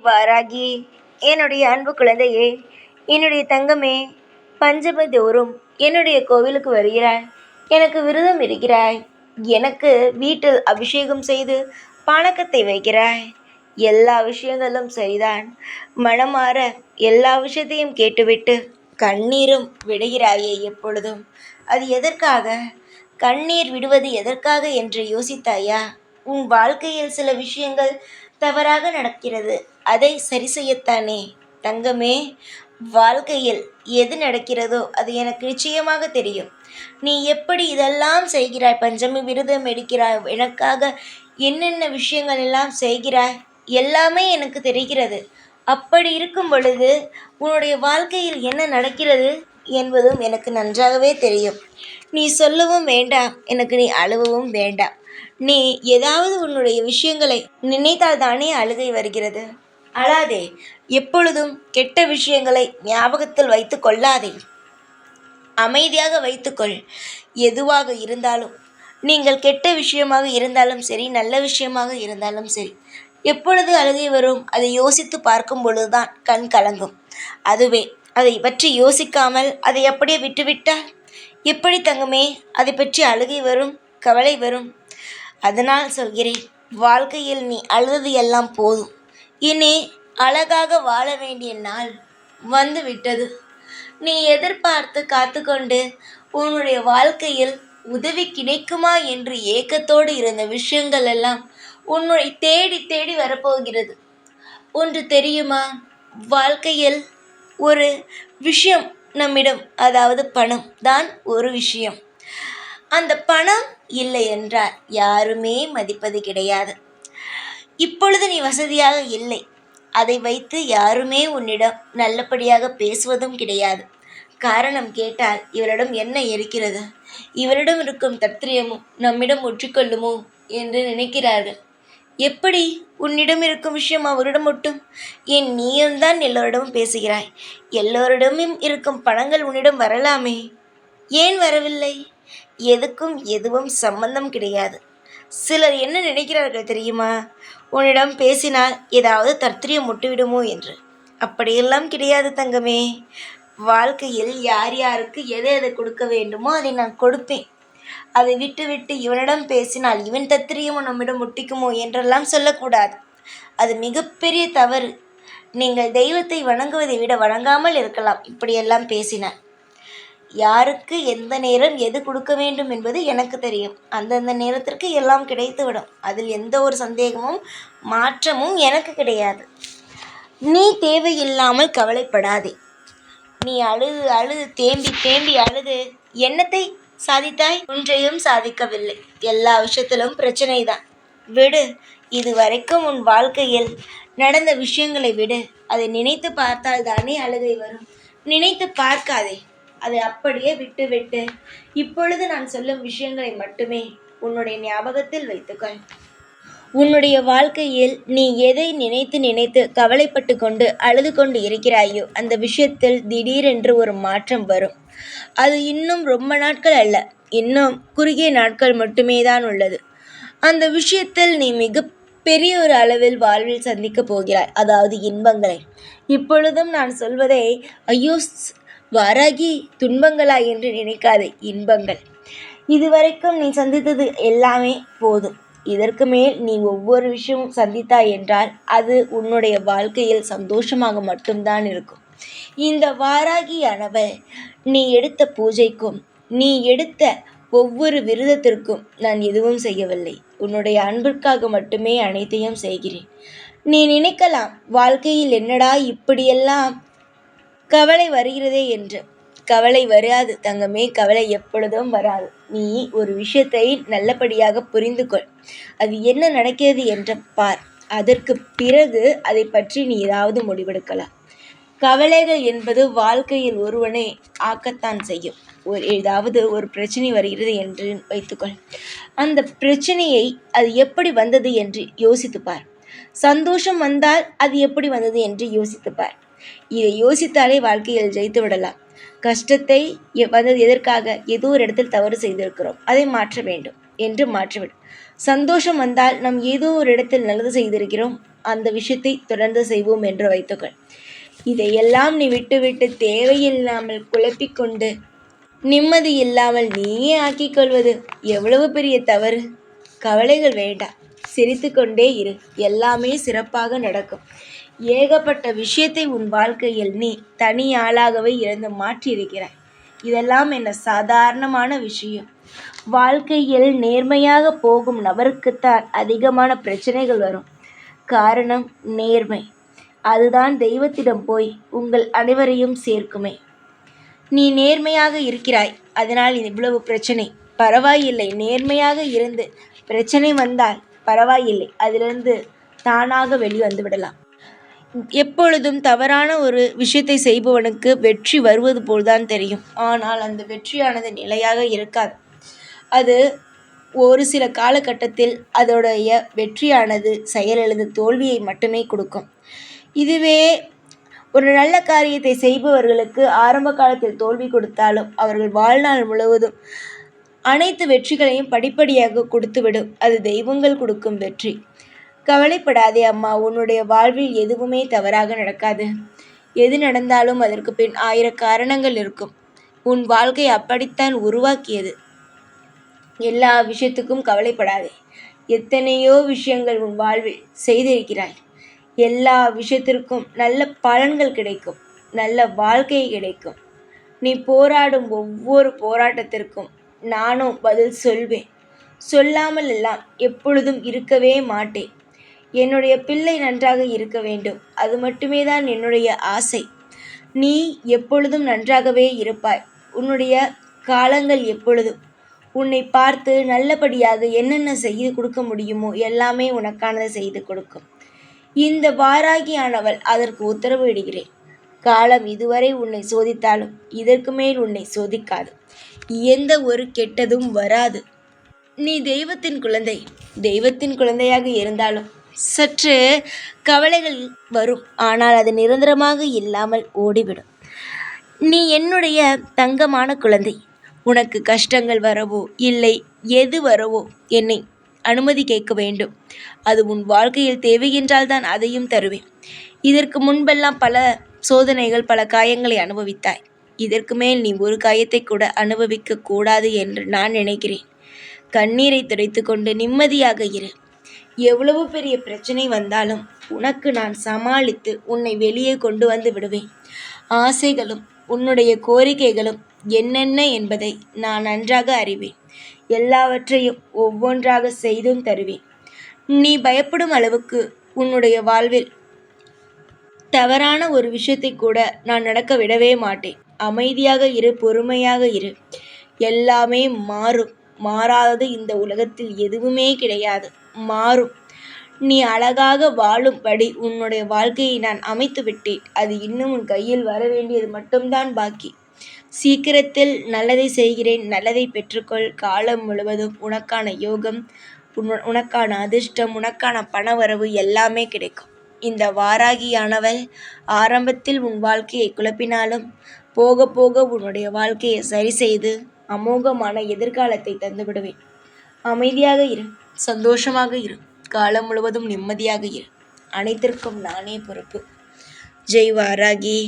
வாராகி, என்னுடைய அன்பு குழந்தையே, என்னுடைய தங்கமே, பஞ்சமி தோறும் என்னுடைய கோவிலுக்கு வருகிறாய். எனக்கு விரதம் இருக்கிறாய். எனக்கு வீட்டில் அபிஷேகம் செய்து பானகத்தை வைக்கிறாய். எல்லா விஷயங்களும் சரிதான். மனமாற எல்லா விஷயத்தையும் கேட்டுவிட்டு கண்ணீரும் விடுகிறாயே எப்பொழுதும். அது எதற்காக? கண்ணீர் விடுவது எதற்காக என்று யோசித்தாயா? உன் வாழ்க்கையில் சில விஷயங்கள் தவறாக நடக்கிறது. அதை சரி செய்யத்தானே? தங்கமே, வாழ்க்கையில் எது நடக்கிறதோ அது எனக்கு நிச்சயமாக தெரியும். நீ எப்படி இதெல்லாம் செய்கிறாய்? பஞ்சமி விரதம் எடுக்கிறாய், எனக்காக என்னென்ன விஷயங்கள் எல்லாம் செய்கிறாய், எல்லாமே எனக்கு தெரிகிறது. அப்படி இருக்கும் பொழுது உன்னுடைய வாழ்க்கையில் என்ன நடக்கிறது என்பதும் எனக்கு நன்றாகவே தெரியும். நீ சொல்லவும் வேண்டாம், எனக்கு நீ அழுவவும் வேண்டாம். நீ ஏதாவது உன்னுடைய விஷயங்களை நினைத்தால் தானே அழுகை வருகிறது. அழாதே. எப்பொழுதும் கெட்ட விஷயங்களை ஞாபகத்தில் வைத்து கொள்ளாதே. அமைதியாக வைத்துக்கொள். எதுவாக இருந்தாலும், நீங்கள் கெட்ட விஷயமாக இருந்தாலும் சரி, நல்ல விஷயமாக இருந்தாலும் சரி, எப்பொழுது அழுகை வரும்? அதை யோசித்து பார்க்கும் பொழுதுதான் கண் கலங்கும். அதுவே அதை பற்றி யோசிக்காமல் அதை அப்படியே விட்டுவிட்டால் எப்படி தங்கமே அதை பற்றி அழுகை வரும், கவலை வரும்? அதனால் சொல்கிறேன், வாழ்க்கையில் நீ அழுதது எல்லாம் போதும். இனி அழகாக வாழ வேண்டிய நாள் வந்து விட்டது. நீ எதிர்பார்த்து காத்து கொண்டு உன்னுடைய வாழ்க்கையில் உதவி கிடைக்குமா என்று ஏக்கத்தோடு இருந்த விஷயங்கள் எல்லாம் உன்னை தேடி தேடி வரப்போகிறது. ஒன்று தெரியுமா? வாழ்க்கையில் ஒரு விஷயம் நம்மிடம், அதாவது பணம் தான் ஒரு விஷயம். அந்த பணம் இல்லை என்றால் யாருமே மதிப்பது கிடையாது. இப்பொழுது நீ வசதியாக இல்லை, அதை வைத்து யாருமே உன்னிடம் நல்லபடியாக பேசுவதும் கிடையாது. காரணம் கேட்டால் இவரிடம் என்ன இருக்கிறது, இவரிடம் இருக்கும் தத்ரியமும் நம்மிடம் ஒற்றிக்கொள்ளுமோ என்று நினைக்கிறார்கள். எப்படி உன்னிடம் இருக்கும் விஷயம் அவரிடம் ஒட்டும்? ஏன் நீயும் தான் எல்லோரிடமும் பேசுகிறாய். எல்லோரிடமும் இருக்கும் பணங்கள் உன்னிடம் வரலாமே, ஏன் வரவில்லை? எதுக்கும் எதுவும் சம்பந்தம் கிடையாது. சிலர் என்ன நினைக்கிறார்கள் தெரியுமா? உன்னிடம் பேசினால் ஏதாவது தர்த்திரியம் முட்டுவிடுமோ என்று. அப்படியெல்லாம் கிடையாது தங்கமே. வாழ்க்கையில் யார் யாருக்கு எதை எதை கொடுக்க வேண்டுமோ அதை நான் கொடுப்பேன். அதை விட்டு இவனிடம் பேசினால் இவன் தத்திரியமும் நம்மிடம் முட்டிக்குமோ என்றெல்லாம் சொல்லக்கூடாது. அது மிகப்பெரிய தவறு. நீங்கள் தெய்வத்தை வணங்குவதை விட வணங்காமல் இருக்கலாம் இப்படியெல்லாம் பேசினார். யாருக்கு எந்த நேரம் எது கொடுக்க வேண்டும் என்பது எனக்கு தெரியும். அந்தந்த நேரத்திற்கு எல்லாம் கிடைத்துவிடும். அதில் எந்த ஒரு சந்தேகமும் மாற்றமும் எனக்கு கிடையாது. நீ தேவையில்லாமல் கவலைப்படாதே. நீ அழுது அழுது தேம்பி தேம்பி அழுது என்னத்தை சாதித்தாய்? ஒன்றையும் சாதிக்கவில்லை. எல்லா விஷயத்திலும் பிரச்சனை தான். விடு. இதுவரைக்கும் உன் வாழ்க்கையில் நடந்த விஷயங்களை விடு. அதை நினைத்து பார்த்தால் தானே அழுகை வரும். நினைத்து பார்க்காதே. அதை அப்படியே விட்டு இப்பொழுது நான் சொல்லும் விஷயங்களை மட்டுமே உன்னுடைய ஞாபகத்தில் வைத்துக்கொள். உன்னுடைய வாழ்க்கையில் நீ எதை நினைத்து கவலைப்பட்டு கொண்டு அழுது கொண்டு இருக்கிறாயோ அந்த விஷயத்தில் திடீரென்று ஒரு மாற்றம் வரும். அது இன்னும் ரொம்ப நாட்கள் அல்ல, இன்னும் குறுகிய நாட்கள் மட்டுமே தான் உள்ளது. அந்த விஷயத்தில் நீ மிக பெரிய ஒரு அளவில் வாழ்வில் சந்திக்கப் போகிறாய், அதாவது இன்பங்களை. இப்பொழுதும் நான் சொல்வதை ஐயோ வாராகி துன்பங்களா என்று நினைக்காதே, இன்பங்கள். இதுவரைக்கும் நீ சந்தித்தது எல்லாமே போதும். இதற்கு மேல் நீ ஒவ்வொரு விஷயமும் சந்தித்தாய் என்றால் அது உன்னுடைய வாழ்க்கையில் சந்தோஷமாக மட்டும்தான் இருக்கும். இந்த வாராகியானவள் நீ எடுத்த பூஜைக்கும் நீ எடுத்த ஒவ்வொரு விரதத்திற்கும் நான் எதுவும் செய்யவில்லை. உன்னுடைய அன்பிற்காக மட்டுமே அனைத்தையும் செய்கிறேன். நீ நினைக்கலாம் வாழ்க்கையில் என்னடா இப்படியெல்லாம் கவலை வருகிறதே என்று. கவலை வராது தங்கமே, கவலை எப்பொழுதும் வராது. நீ ஒரு விஷயத்தை நல்லபடியாக புரிந்து கொள். அது என்ன நடக்கிறது என்று பார். அதற்கு பிறகு அதை பற்றி நீ ஏதாவது முடிவெடுக்கலாம். கவலைகள் என்பது வாழ்க்கையில் ஒருவனை ஆக்கத்தான் செய்யும். ஏதாவது ஒரு பிரச்சனை வருகிறது என்று வைத்துக்கொள். அந்த பிரச்சனையை அது எப்படி வந்தது என்று யோசித்துப்பார். சந்தோஷம் வந்தால் அது எப்படி வந்தது என்று யோசித்துப்பார். இதை யோசித்தாலே வாழ்க்கையில் ஜெயித்து விடலாம். கஷ்டத்தை வந்தது எதற்காக? ஏதோ ஒரு இடத்தில் தவறு செய்திருக்கிறோம், அதை மாற்ற வேண்டும் என்று மாற்றிவிடும். சந்தோஷம் வந்தால் நாம் ஏதோ ஒரு இடத்தில் நல்லது செய்திருக்கிறோம், அந்த விஷயத்தை தொடர்ந்து செய்வோம் என்று வைத்துக்கொள். இதையெல்லாம் நீ விட்டுவிட்டு தேவையில்லாமல் குழப்பிக்கொண்டு நிம்மதி இல்லாமல் நீயே ஆக்கிக் கொள்வது எவ்வளவு பெரிய தவறு. கவலைகள் வேண்டாம், சிரித்து கொண்டே இரு, எல்லாமே சிறப்பாக நடக்கும். ஏகப்பட்ட விஷயத்தை உன் வாழ்க்கையில் நீ தனி ஆளாகவே இருந்து மாற்றியிருக்கிறாய். இதெல்லாம் என்ன சாதாரணமான விஷயம்? வாழ்க்கையில் நேர்மையாக போகும் நபருக்குத்தான் அதிகமான பிரச்சனைகள் வரும். காரணம் நேர்மை. அதுதான் தெய்வத்திடம் போய் உங்கள் அனைவரையும் சேர்க்குமே. நீ நேர்மையாக இருக்கிறாய், அதனால் இவ்வளவு பிரச்சனை. பரவாயில்லை, நேர்மையாக இருந்து பிரச்சனை வந்தால் பரவாயில்லை, அதிலிருந்து தானாக வெளிவந்து விடலாம். எப்பொழுதும் தவறான ஒரு விஷயத்தை செய்பவனுக்கு வெற்றி வருவது போல்தான் தெரியும். ஆனால் அந்த வெற்றியானது நிலையாக இருக்காது. அது ஒரு சில காலகட்டத்தில் அதோடைய வெற்றியானது செயலிழந்து தோல்வியை மட்டுமே கொடுக்கும். இதுவே ஒரு நல்ல காரியத்தை செய்பவர்களுக்கு ஆரம்ப காலத்தில் தோல்வி கொடுத்தாலும் அவர்கள் வாழ்நாள் முழுவதும் அனைத்து வெற்றிகளையும் படிப்படியாக கொடுத்துவிடும். அது தெய்வங்கள் கொடுக்கும் வெற்றி. கவலைப்படாதே அம்மா, உன்னுடைய வாழ்வில் எதுவுமே தவறாக நடக்காது. எது நடந்தாலும் அதற்கு பின் 1000 காரணங்கள் இருக்கும். உன் வாழ்க்கை அப்படித்தான் உருவாக்கியது. எல்லா விஷயத்துக்கும் கவலைப்படாதே. எத்தனையோ விஷயங்கள் உன் வாழ்வில் செய்திருக்கிறாய். எல்லா விஷயத்திற்கும் நல்ல பலன்கள் கிடைக்கும், நல்ல வாழ்க்கை கிடைக்கும். நீ போராடும் ஒவ்வொரு போராட்டத்திற்கும் நானும் பதில் சொல்வேன். சொல்லாமல் எல்லாம் எப்பொழுதும் இருக்கவே மாட்டேன். என்னுடைய பிள்ளை நன்றாக இருக்க வேண்டும், அது மட்டுமே தான் என்னுடைய ஆசை. நீ எப்பொழுதும் நன்றாகவே இருப்பாய். உன்னுடைய காலங்கள் எப்பொழுதும் உன்னை பார்த்து நல்லபடியாக என்னென்ன செய்து கொடுக்க முடியுமோ எல்லாமே உனக்கானதை செய்து கொடுக்கும். இந்த வாராகியானவள் அதற்கு உத்தரவு இடுகிறேன். காலம் இதுவரை உன்னை சோதித்தாலும் இதற்கு மேல் உன்னை சோதிக்காது. எந்த ஒரு கெட்டதும் வராது. நீ தெய்வத்தின் குழந்தை. தெய்வத்தின் குழந்தையாக இருந்தாலும் சற்று கவலைகள் வரும், ஆனால் அது நிரந்தரமாக இல்லாமல் ஓடிவிடும். நீ என்னுடைய தங்கமான குழந்தை. உனக்கு கஷ்டங்கள் வரவோ இல்லை எது வரவோ என்னை அனுமதி கேட்க வேண்டும். அது உன் வாழ்க்கையில் தேவையென்றால் தான் அதையும் தருவேன். இதற்கு முன்பெல்லாம் பல சோதனைகள், பல காயங்களை அனுபவித்தாய். இதற்கு மேல் நீ ஒரு காயத்தை கூட அனுபவிக்க கூடாது என்று நான் நினைக்கிறேன். கண்ணீரை துடைத்து கொண்டு நிம்மதியாக இரு. எவ்வளவு பெரிய பிரச்சனை வந்தாலும் உனக்கு நான் சமாளித்து உன்னை வெளியே கொண்டு வந்து விடுவேன். ஆசைகளும் உன்னுடைய கோரிக்கைகளும் என்னென்ன என்பதை நான் நன்றாக அறிவேன். எல்லாவற்றையும் ஒவ்வொன்றாக செய்தும் தருவேன். நீ பயப்படும் அளவுக்கு உன்னுடைய வாழ்வில் தவறான ஒரு விஷயத்தை கூட நான் நடக்க விடவே மாட்டேன். அமைதியாக இரு, பொறுமையாக இரு. எல்லாமே மாறும். மாறாதது இந்த உலகத்தில் எதுவுமே கிடையாது. மாறும். நீ அழகாக வாழும்படி உன்னுடைய வாழ்க்கையை நான் அமைத்து விட்டேன். அது இன்னும் உன் கையில் வர வேண்டியது மட்டும்தான் பாக்கி. சீக்கிரத்தில் நல்லதை செய்கிறேன். நல்லதை பெற்றுக்கொள். காலம் முழுவதும் உனக்கான யோகம், உனக்கான அதிர்ஷ்டம், உனக்கான பணவரவு எல்லாமே கிடைக்கும். இந்த வாராகியானவள் ஆரம்பத்தில் உன் வாழ்க்கையை குழப்பினாலும் போக போக உன்னுடைய வாழ்க்கையை சரி செய்து அமோகமான எதிர்காலத்தை தந்து விடுவேன். அமைதியாக இரு, சந்தோஷமாக இரு, காலம் முழுவதும் நிம்மதியாக இரு. அனைத்திற்கும் நானே பொறுப்பு. ஜெய் வாராகி.